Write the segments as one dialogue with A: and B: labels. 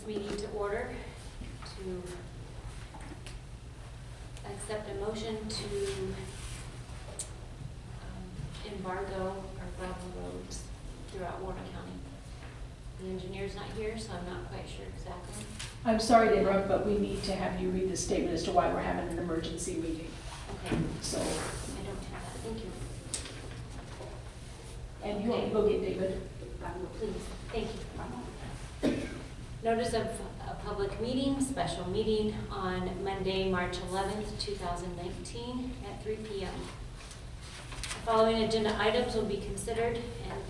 A: meeting to order to accept a motion to embargo our gravel roads throughout Warren County. The engineer's not here, so I'm not quite sure exactly.
B: I'm sorry to interrupt, but we need to have you read the statement as to why we're having an emergency meeting.
A: Okay,
B: So,
A: I don't have that, thank you.
B: and you want to go get David?
A: Please, thank you. Notice of a public meeting, special meeting on Monday, March 11th, 2019 at 3 p.m. The following agenda items will be considered, and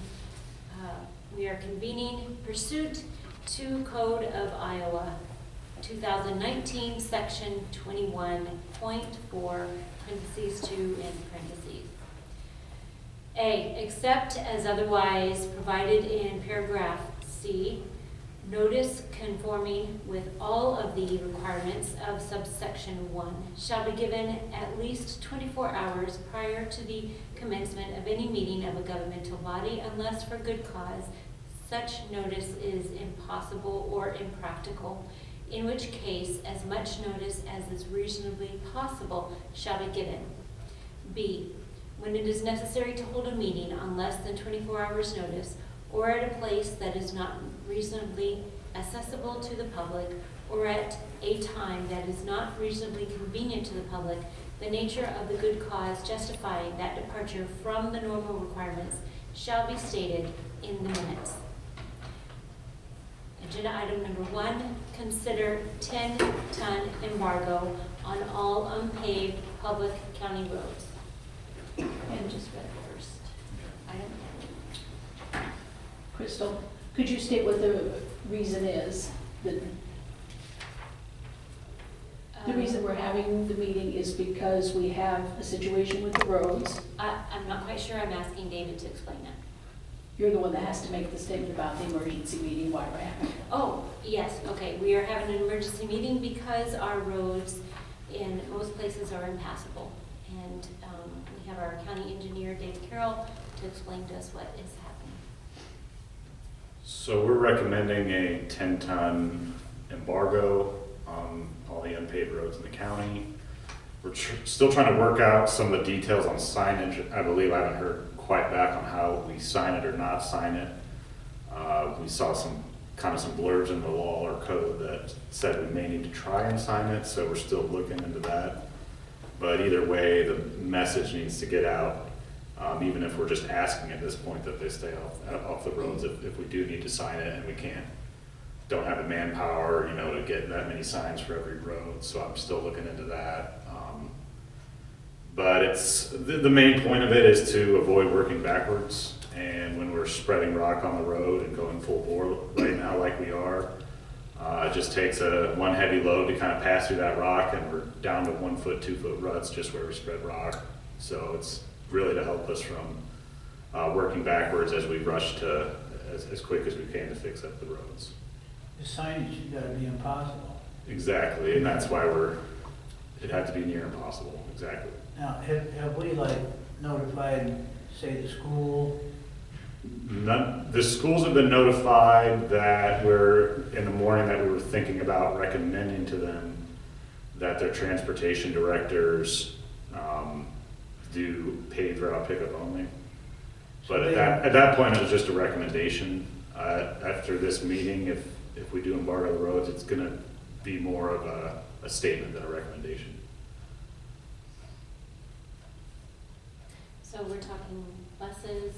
A: we are convening pursuant to Code of Iowa 2019, Section 21.4, parentheses 2 and parentheses. A, except as otherwise provided in paragraph C, notice conforming with all of the requirements of subsection 1 shall be given at least 24 hours prior to the commencement of any meeting of a governmental body unless for good cause such notice is impossible or impractical, in which case as much notice as is reasonably possible shall be given. B, when it is necessary to hold a meeting on less than 24 hours notice or at a place that is not reasonably accessible to the public or at a time that is not reasonably convenient to the public, the nature of the good cause justifying that departure from the normal requirements shall be stated in the minutes. Agenda item number 1, consider 10-ton embargo on all unpaved public county roads. And just read first. Item.
B: Crystal, could you state what the reason is? The reason we're having the meeting is because we have a situation with the roads.
A: I'm not quite sure. I'm asking David to explain that.
B: You're the one that has to make the statement about the emergency meeting, why we're having it.
A: Oh, yes, okay. We are having an emergency meeting because our roads in most places are impassable. And we have our county engineer, Dave Carroll, to explain to us what is happening.
C: So we're recommending a 10-ton embargo on all the unpaved roads in the county. We're still trying to work out some of the details on signage. I believe I haven't heard quite back on how we sign it or not sign it. We saw some blurbs in the law or code that said we may need to try and sign it, so we're still looking into that. But either way, the message needs to get out, even if we're just asking at this point that they stay off the roads if we do need to sign it and we don't have the manpower, to get that many signs for every road. So I'm still looking into that. But it's the main point of it is to avoid working backwards. And when we're spreading rock on the road and going full bore right now like we are, it just takes one heavy load to kind of pass through that rock, and we're down to 1 foot, 2 foot ruts just where we spread rock. So it's really to help us from working backwards as we rush to as quick as we can to fix up the roads.
D: The signage has got to be impossible.
C: Exactly, and that's why it had to be near impossible, exactly.
D: Now, have we notified, say, the school?
C: The schools have been notified that in the morning that we were thinking about recommending to them that their transportation directors do paved route pickup only. But at that point, it was just a recommendation. After this meeting, if we do embargo the roads, it's going to be more of a statement than a recommendation.
A: So we're talking buses,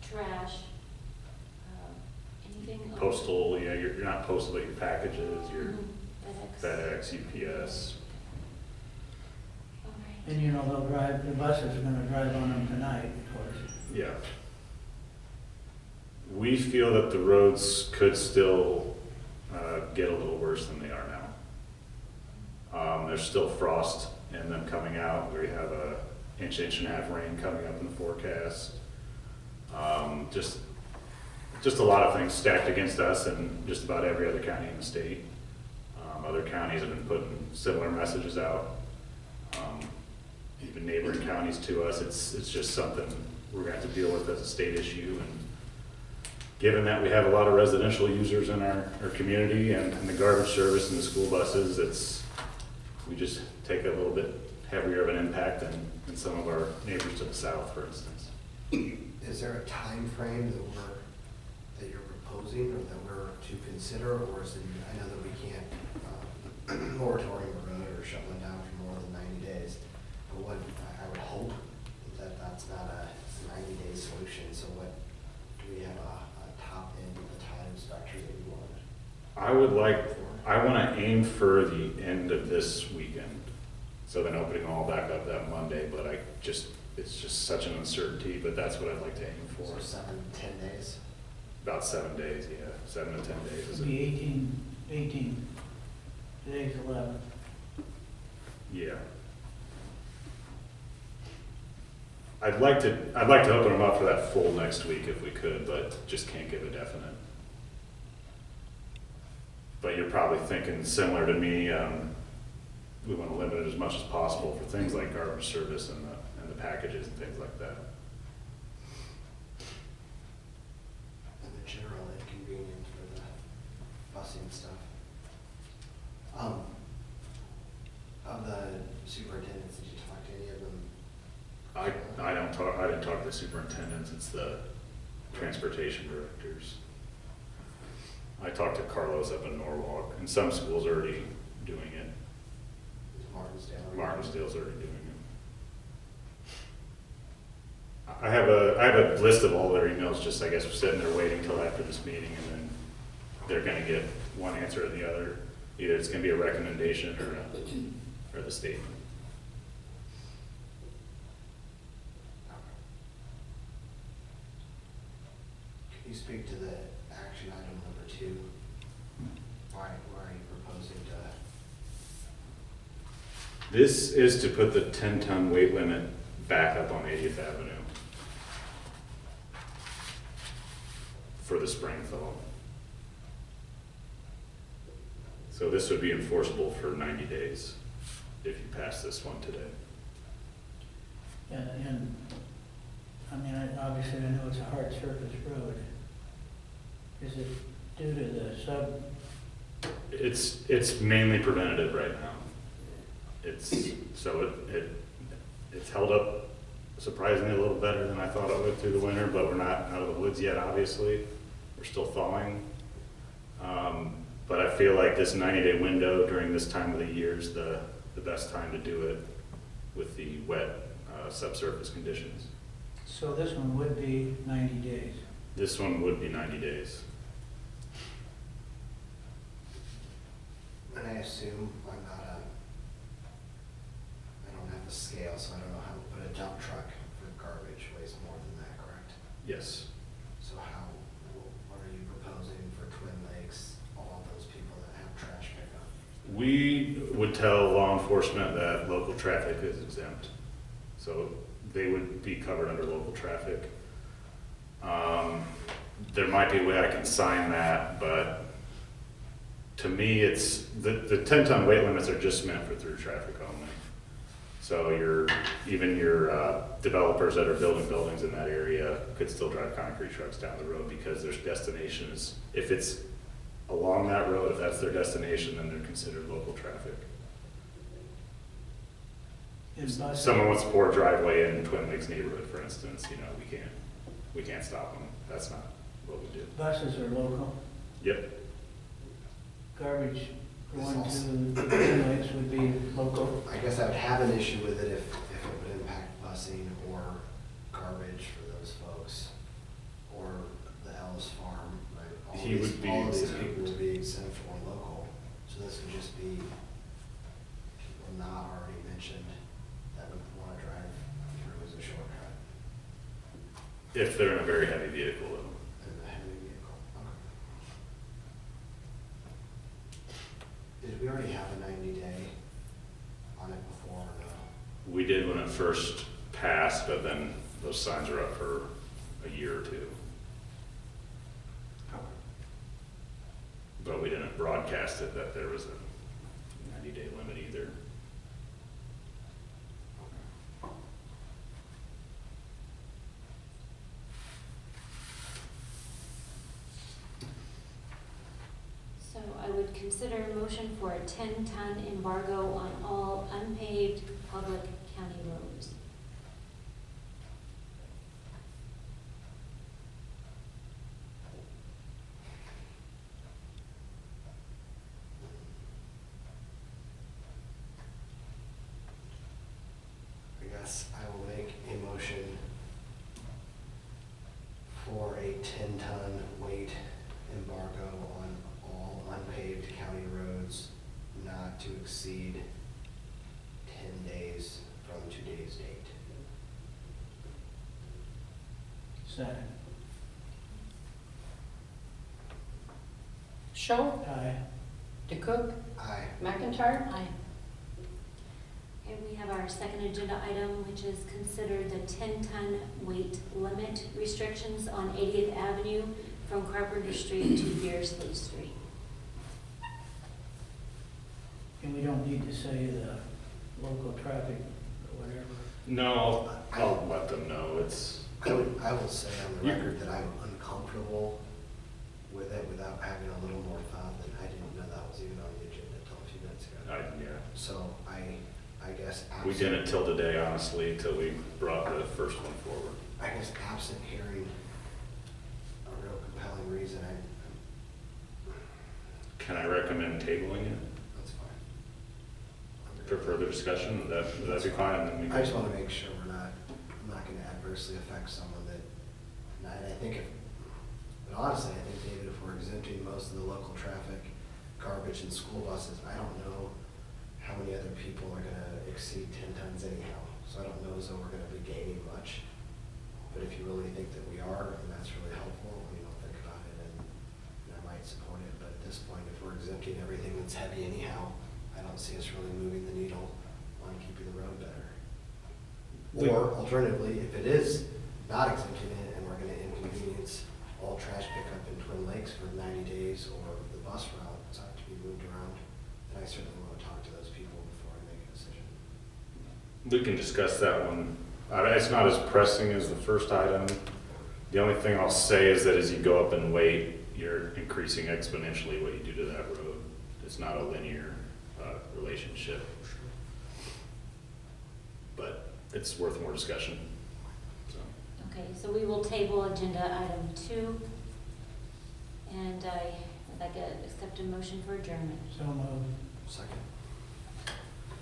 A: trash, anything?
C: Postal, yeah, you're not postal, but your packages, your
A: FedEx.
C: FedEx, UPS.
A: All right.
D: And the buses are going to drive on them tonight, of course.
C: Yeah. We feel that the roads could still get a little worse than they are now. There's still frost in them coming out. We have an inch and a half rain coming up in the forecast. Just a lot of things stacked against us and just about every other county in the state. Other counties have been putting similar messages out. Even neighboring counties to us, it's just something we're going to have to deal with as a state issue. And given that we have a lot of residential users in our community and the garbage service and the school buses, we just take a little bit heavier of an impact than some of our neighbors to the south, for instance.
E: Is there a time frame that you're proposing or that we're to consider, or is it, I know that we can't moratorium a road or shut one down for more than 90 days, but what, I would hope that that's not a 90-day solution, so what, do we have a top end of the time spectrum that you want?
C: I want to aim for the end of this weekend, so then opening all back up that Monday, but it's just such an uncertainty, but that's what I'd like to aim for.
E: So 7 to 10 days?
C: About 7 days, yeah, 7 to 10 days.
D: It'd be 18. Today's 11.
C: Yeah. I'd like to open them up for that full next week if we could, but just can't give a definite. But you're probably thinking similar to me, we want to limit it as much as possible for things like garbage service and the packages and things like that.
E: And the general inconvenience for the busing stuff. Of the superintendents, did you talk to any of them?
C: I didn't talk to the superintendents, it's the transportation directors. I talked to Carlos up in Norwalk, and some schools are already doing it.
E: Is Martinsdale?
C: Martinsdale's already doing it. I have a list of all their emails, just I guess sitting there waiting till after this meeting, and then they're gonna get one answer or the other. Either it's gonna be a recommendation or the statement.
E: Can you speak to the action item number 2? Why are you proposing to?
C: This is to put the 10-ton weight limit back up on 80th Avenue for the spring thaw. So this would be enforceable for 90 days if you pass this one today.
D: And I mean, obviously, I know it's a hard surface road. Is it due to the sub?
C: It's mainly preventative right now. It's held up surprisingly a little better than I thought it would through the winter, but we're not out of the woods yet, obviously. We're still thawing. But I feel like this 90-day window during this time of the year is the best time to do it with the wet subsurface conditions.
D: So this one would be 90 days.
C: This one would be 90 days.
E: And I assume I don't have a scale, so I don't know how, but a dump truck for garbage weighs more than that, correct?
C: Yes.
E: So what are you proposing for Twin Lakes, all of those people that have trash pickup?
C: We would tell law enforcement that local traffic is exempt. So they would be covered under local traffic. There might be a way I can sign that, but to me, it's, the 10-ton weight limits are just meant for through traffic only. So even your developers that are building buildings in that area could still drive concrete trucks down the road because their destination is, if it's along that road, if that's their destination, then they're considered local traffic.
D: Is bus-
C: Someone wants to pour a driveway in Twin Lakes neighborhood, for instance, we can't stop them. That's not what we do.
D: Buses are local.
C: Yep.
D: Garbage going to Twin Lakes would be local.
E: I guess I would have an issue with it if it would impact busing or garbage for those folks, or the Ellis Farm, right? All
C: He would be
E: all of these
C: exempt.
E: people would be exempt or local, so this would just be people not already mentioned that would want to drive through as a shortcut
C: If they're in a very heavy vehicle, though.
E: in a heavy vehicle. Okay. Did we already have a 90-day on it before, or no?
C: We did when it first passed, but then those signs are up for a year or two. But we didn't broadcast it that there was a 90-day limit either.
A: I would consider a motion for a 10-ton embargo on all unpaved public county roads.
E: I guess I will make a motion for a 10-ton weight embargo on all unpaved county roads not to exceed 10 days from today's date.
D: Second.
B: Schultz,
D: Aye.
B: DeCook,
E: Aye.
B: McIntyre.
A: Aye. Okay, we have our second agenda item, which is consider the 10-ton weight limit restrictions on 80th Avenue from Carpenter Street to Beersley Street.
D: And we don't need to say the local traffic or whatever.
C: No, I'll let them know. It's,
E: I will say on the record that I'm uncomfortable with it without having a little more thought, that I didn't know that was even on the agenda until a few minutes ago.
C: yeah.
E: So I guess
C: We
E: absent,
C: didn't till today, honestly, till we brought the first one forward.
E: I guess absent hearing a real compelling reason,
C: Can I recommend tabling it
E: that's fine.
C: for further discussion? Would that be fine? And then we
E: I just
C: can-
E: want to make sure I'm not going to adversely affect someone that, and I think but honestly, I think, David, if we're exempting most of the local traffic, garbage and school buses, I don't know how many other people are going to exceed 10 tons anyhow. So I don't know as though we're going to be gaining much. But if you really think that we are, and that's really helpful, think about it, and I might support it. But at this point, if we're exempting everything that's heavy anyhow, I don't see us really moving the needle on keeping the road better. Or alternatively, if it is not exempting it and we're going to inconvenience all trash pickup in Twin Lakes for 90 days, or the bus routes have to be moved around, then I certainly want to talk to those people before I make a decision.
C: We can discuss that one. It's not as pressing as the first item. The only thing I'll say is that as you go up in weight, you're increasing exponentially what you do to that road. It's not a linear relationship. But it's worth more discussion. So.
A: Okay, so we will table agenda item 2. And I would like to accept a motion for adjournment.
D: So moved.
E: Second.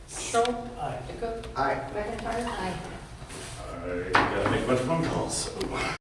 B: Schultz,
D: Aye.
B: DeCook,
E: Aye.
B: McIntyre.
A: Aye.
C: I gotta make a bunch of phone calls. So.